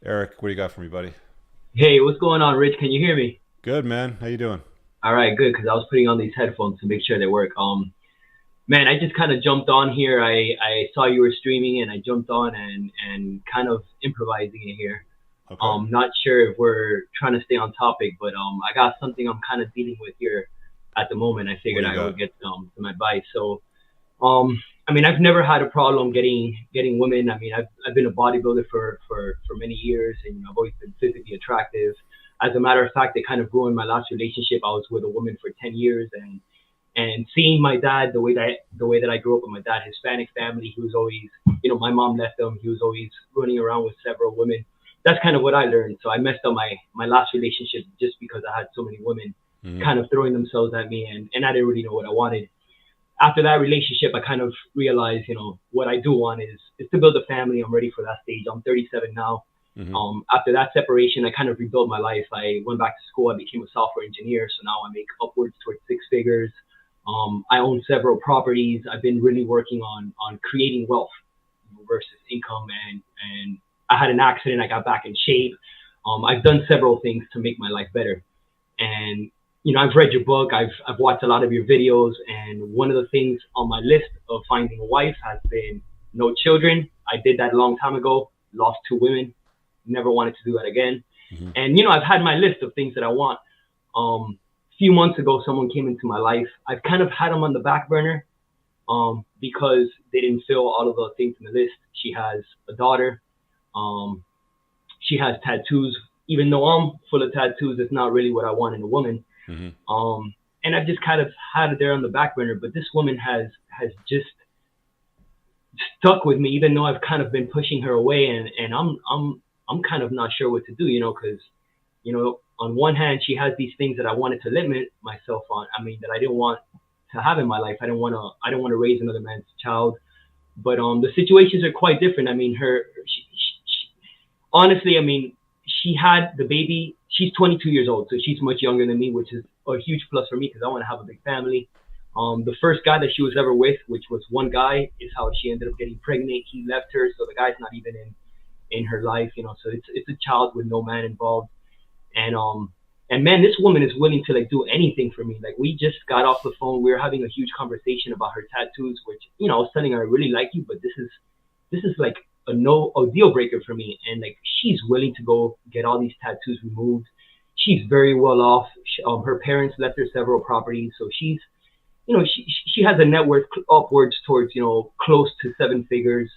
Eric, what do you got for me, buddy? Hey, what's going on, Rich? Can you hear me? Good, man. How you doing? All right, good, because I was putting on these headphones to make sure they work. Man, I just kind of jumped on here. I saw you were streaming, and I jumped on and kind of improvising it here. Okay. Not sure if we're trying to stay on topic, but I got something I'm kind of dealing with here at the moment. I What figured do you I would got? get some advice. So, I mean, I've never had a problem getting women. I mean, I've been a bodybuilder for many years, and I've always been physically attractive. As a matter of fact, it kind of ruined my last relationship. I was with a woman for 10 years, and seeing my dad the way that I grew up with my dad, Hispanic family, he was always, my mom left him. He was always running around with several women. That's kind of what I learned. So I messed up my last relationship just because I had so many women Hmm. kind of throwing themselves at me, and I didn't really know what I wanted. After that relationship, I kind of realized, what I do want is to build a family. I'm ready for that stage. I'm 37 now. Hmm. After that separation, I kind of rebuilt my life. I went back to school. I became a software engineer. So now I make upwards towards six figures. I own several properties. I've been really working on creating wealth versus income. And I had an accident. I got back in shape. I've done several things to make my life better. And I've read your book. I've watched a lot of your videos. And one of the things on my list of finding a wife has been no children. I did that a long time ago. Lost two women. Never wanted to do that again. Hmm. And I've had my list of things that I want. A few months ago, someone came into my life. I've kind of had them on the back burner because they didn't fill all of the things in the list. She has a daughter. Um, she has tattoos. Even though I'm full of tattoos, it's not really what I want in a woman. Hmm. And I've just kind of had it there on the back burner. But this woman has just stuck with me, even though I've kind of been pushing her away, and I'm kind of not sure what to do, because on one hand, she has these things that I wanted to limit myself on. I mean, that I didn't want to have in my life. I don't want to raise another man's child. But the situations are quite different. I mean, honestly, I mean, she had the baby. She's 22 years old, so she's much younger than me, which is a huge plus for me because I want to have a big family. The first guy that she was ever with, which was one guy, is how she ended up getting pregnant. He left her, so the guy's not even in her life, So it's a child with no man involved. And man, this woman is willing to like do anything for me. Like we just got off the phone. We were having a huge conversation about her tattoos, which I was telling her I really like you, but this is like a deal breaker for me. And like she's willing to go get all these tattoos removed. She's very well off. Her parents left her several properties, so she has a net worth upwards towards close to seven figures.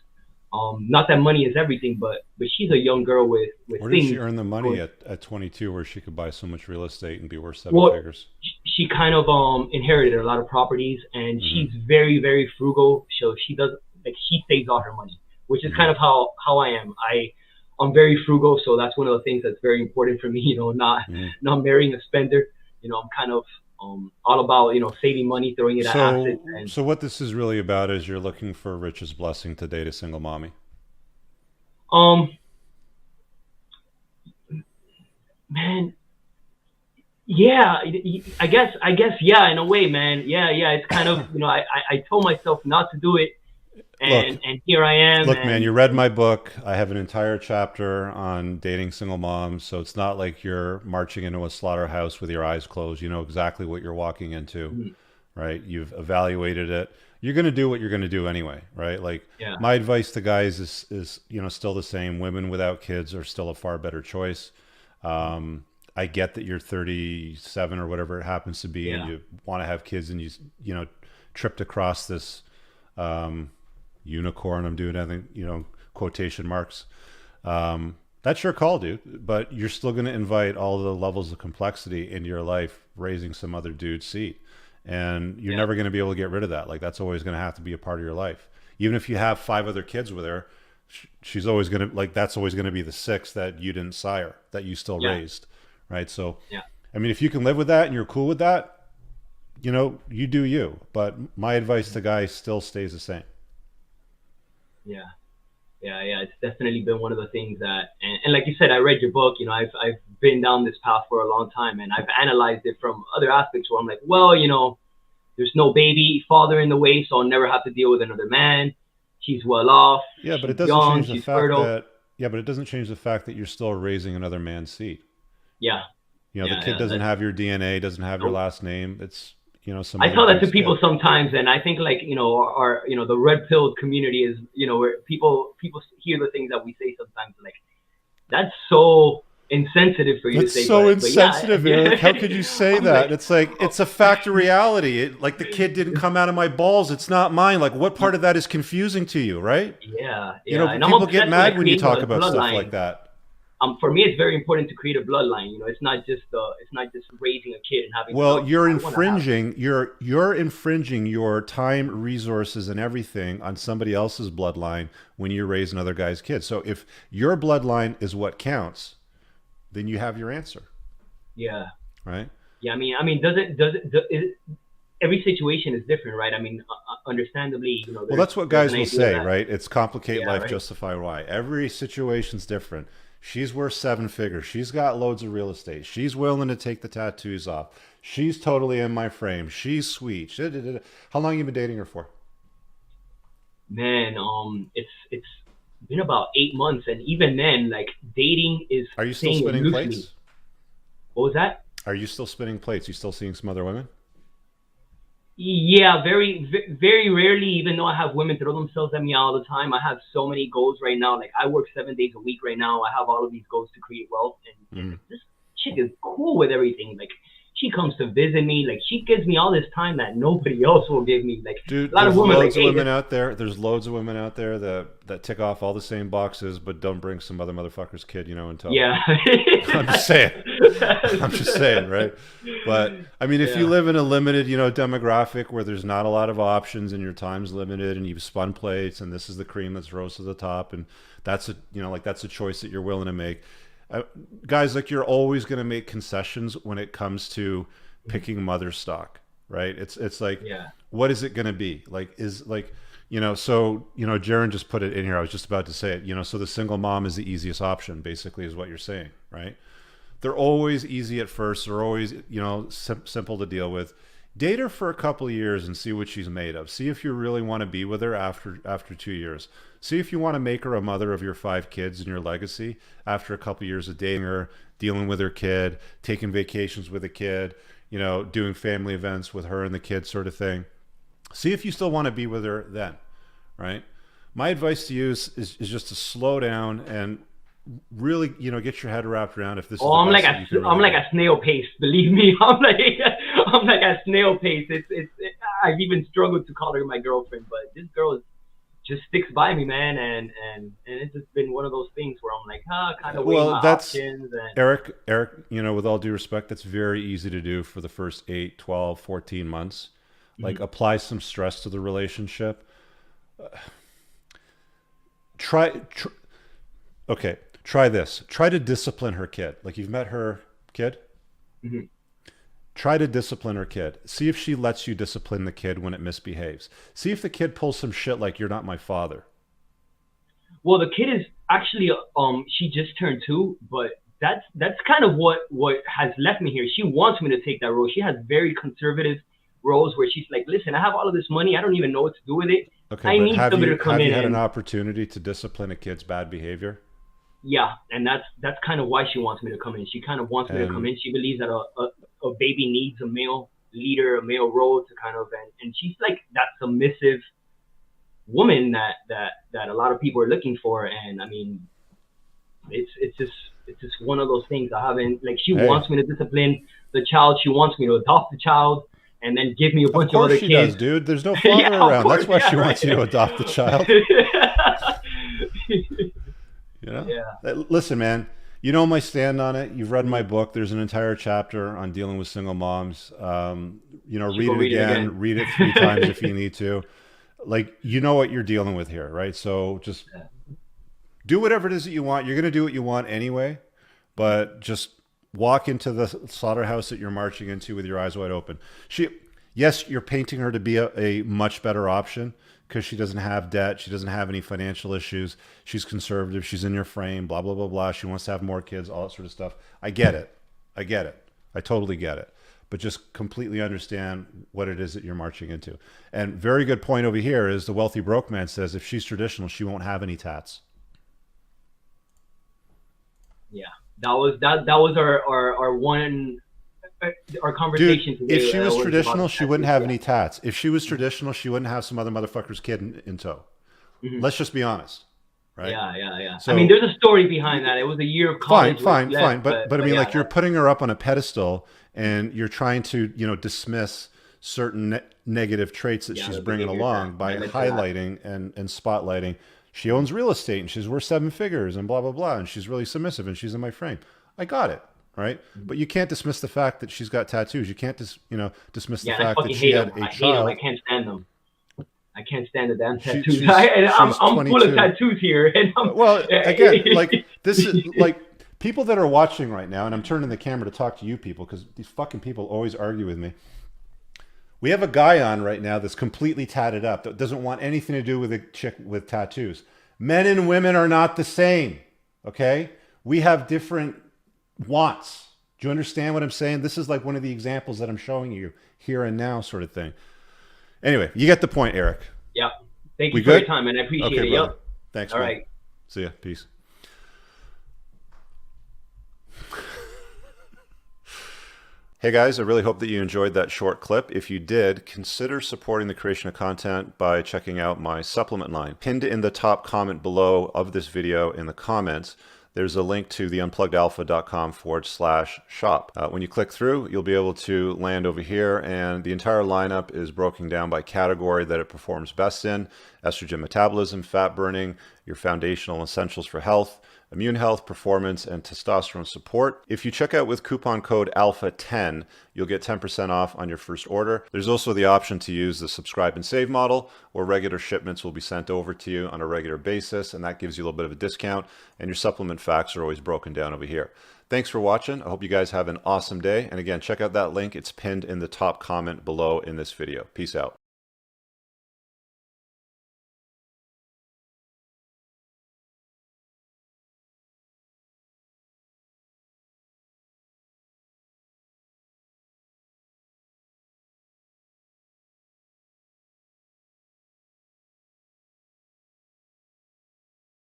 Not that money is everything, but she's a young girl with Where did she things earn the money going. at 22 where she could buy so much real estate and be worth seven Well, figures? she kind of inherited a lot of properties, and Hmm. she's very very frugal. So she does like she saves all her money, which is Hmm. kind of how I am. I'm very frugal, so that's one of the things that's very important for me. Hmm. Not marrying a spender. I'm kind of all about saving money, throwing it at assets, So, and so what this is really about is you're looking for Rich's blessing to date a single mommy. um man, yeah, I guess yeah, in a way, man. Yeah, yeah. It's kind of I told myself not to do it, and Look, and here I am, Look, man, you and read my book. I have an entire chapter on dating single moms, so it's not like you're marching into a slaughterhouse with your eyes closed. You know exactly what you're walking into, mm, right? You've evaluated it. You're going to do what you're going to do anyway, right? Like yeah, my advice to guys is still the same. Women without kids are still a far better choice. I get that you're 37 or whatever it happens to be, and yeah, you want to have kids, and you tripped across this um, unicorn. I'm doing, I think, quotation marks. That's your call, dude. But you're still going to invite all the levels of complexity into your life, raising some other dude's seat, and you're yeah, never going to be able to get rid of that. Like that's always going to have to be a part of your life. Even if you have five other kids with her, she's always going to like that's always going to be the six that you didn't sire, that you still yeah, raised, right? So, yeah, I mean, if you can live with that and you're cool with that, you do you. But my advice to guys still stays the same. yeah. Yeah, yeah, it's definitely been one of the things that, and like you said, I read your book. I've been down this path for a long time, and I've analyzed it from other aspects. Where I'm like, well, there's no baby father in the way, so I'll never have to deal with another man. She's well off. Yeah, but it She's doesn't young. change the She's fact fertile. that Yeah, but it doesn't change the fact that you're still raising another man's seed. Yeah, You know, the yeah, kid yeah. doesn't have your DNA, doesn't have your Nope. last name. It's, you know, some I other tell that to dude's people kid. sometimes, and I think like our the red pilled community is where people hear the things that we say sometimes like that's so insensitive for you to That's say, so but yeah, insensitive, Eric. How could you say I'm like, that? It's like, oh, it's a fact of reality. Like the kid didn't come out of my balls. It's not mine. Like, what part of that is confusing to you, right? yeah, You know, yeah, and I'm people get obsessed with mad like when you creating talk a about stuff like bloodline. that. For me, it's very important to create a bloodline. It's not just raising a kid and having a Well, dog. you're I want to have. infringing you're infringing your time, resources, and everything on somebody else's bloodline when you raise another guy's kid. So if your bloodline is what counts, then you have your answer, Yeah, right? yeah. Does it every situation is different, right? I mean, understandably, Well, there's that's what there's guys an will idea say, that right? It's complicate yeah, life, right. justify why. Every situation's different. She's worth 7 figures. She's got loads of real estate. She's willing to take the tattoos off. She's totally in my frame. She's sweet. How long you been dating her for? Man, it's been about 8 months, and even then, like dating is Are you still saying it spinning loosely. plates? What was that? Are you still spinning plates? You still seeing some other women? Yeah, very rarely. Even though I have women throw themselves at me all the time, I have so many goals right now. Like I work 7 days a week right now. I have all of these goals to create wealth, and Mm. like, this chick is cool with everything. Like she comes to visit me. Like she gives me all this time that nobody else will give me. Like a Dude, lot of there's women, like, loads of hey, women this, out there. There's loads of women out there that tick off all the same boxes, but don't bring some other motherfucker's kid, you know, in tow. yeah, I'm just saying. I'm just saying, right? But I mean, if you yeah, live in a limited, you know, demographic where there's not a lot of options and your time's limited and you've spun plates and this is the cream that's rose to the top and that's a, you know, like that's a choice that you're willing to make. Uh, Guys, like you're always going to make concessions when it comes to picking mother stock, right? It's like, yeah. what is it going to be? Like, is like, you know, so, you know, Jaron just put it in here. I was just about to say it, you know, so the single mom is the easiest option, basically, is what you're saying, right? They're always easy at first. They're always, you know, simple to deal with. Date her for a couple of years and see what she's made of. See if you really want to be with her after 2 years. See if you want to make her a mother of your 5 kids and your legacy after a couple of years of dating her, dealing with her kid, taking vacations with a kid, you know, doing family events with her and the kid sort of thing. See if you still want to be with her then, right? My advice to you is just to slow down and really, you know, get your head wrapped around if this is Oh, the best that you can I'm really like do. a snail pace. Believe me, I'm like a snail pace. I've even struggled to call her my girlfriend, but this girl just sticks by me, man, and it's just been one of those things where I'm like, kind of weighing Well, my that's options, and Eric, you know, with all due respect, that's very easy to do for the first 8, 12, 14 months. Like mhm. apply some stress to the relationship. Try okay, try this. Try to discipline her kid. Like you've met her kid, Mhm. try to discipline her kid. See if she lets you discipline the kid when it misbehaves. See if the kid pulls some shit like you're not my father. Well, the kid is actually she just turned 2, but that's kind of what has left me here. She wants me to take that role. She has very conservative roles where she's like, listen, I have all of this money. I don't even know what to do with it. Okay, I but need somebody to come have in you had an and opportunity to discipline a kid's bad behavior? yeah, and that's kind of why she wants me to come in. She kind of wants me to come And in. She believes that a baby needs a male leader, a male role to kind of and she's like that submissive woman that a lot of people are looking for. And I mean, it's just one of those things. I haven't like she hey, wants me to discipline the child. She wants me to adopt the child and then give me a of bunch of course other she does, kids. dude. There's no Yeah, father of around. That's course, why yeah, she right. wants you to adopt the child. You know? Yeah. Listen, man, you know my stand on it. You've read my book. There's an entire chapter on dealing with single moms. You know, Should read go it read it again, again. read it 3 times if you need to. Like, you know what you're dealing with here, right? So just do whatever it is that you want. You're going to do what you want anyway, but just walk into the slaughterhouse that you're marching into with your eyes wide open. Yes, you're painting her to be a much better option because she doesn't have debt. She doesn't have any financial issues. She's conservative. She's in your frame, blah, blah, blah, blah. She wants to have more kids, all that sort of stuff. I get it. I get it. I totally get it. But just completely understand what it is that you're marching into. And very good point over here is the wealthy broke man says if she's traditional, she won't have any tats. Yeah, that was our one our conversation Dude, today. if she was Was about traditional, the she wouldn't tattoos. have Yeah. any tats. If she was traditional, she wouldn't have some other motherfucker's kid in tow. Hmm. Let's just be honest, right? Yeah, yeah, yeah. I mean, So there's a story behind that. It was a year of fine, college where she fine, left, fine. But I but mean, yeah, like, you're that, putting her up on a pedestal and you're trying to, dismiss certain negative traits that yeah, she's the bringing behaviors that along by led to that. highlighting and spotlighting. She owns real estate and she's worth 7 figures and blah, blah, blah. And she's really submissive and she's in my frame. I got it. Right. Mhm. But you can't dismiss the fact that she's got tattoos. You can't dismiss the Yeah, and I fact that fucking she hate them. had a I hate them. I child. can't stand them. I can't stand the damn She, tattoos. she's And I'm she's I'm full of 22. tattoos here, and I'm. Well, again, like, this is like, people that are watching right now, and I'm turning the camera to talk to you people because these fucking people always argue with me. We have a guy on right now that's completely tatted up that doesn't want anything to do with a chick with tattoos. Men and women are not the same. Okay, we have different wants. Do you understand what I'm saying? This is like one of the examples that I'm showing you here and now, sort of thing. Anyway, you get the point, Eric. Yeah. Thank We you for your good? time, and I appreciate Okay, it. brother. Yep. Thanks, All man. right. See ya. Peace. Hey guys, I really hope that you enjoyed that short clip. If you did, consider supporting the creation of content by checking out my supplement line. Pinned in the top comment below of this video in the comments, there's a link to the unpluggedalpha.com/shop. When you click through, you'll be able to land over here, and the entire lineup is broken down by category that it performs best in: estrogen metabolism, fat burning, your foundational essentials for health, immune health, performance, and testosterone support. If you check out with coupon code ALPHA10, you'll get 10% off on your first order. There's also the option to use the subscribe and save model, where regular shipments will be sent over to you on a regular basis, and that gives you a little bit of a discount, and your supplement facts are always broken down over here. Thanks for watching. I hope you guys have an awesome day. And again, check out that link. It's pinned in the top comment below in this video. Peace out.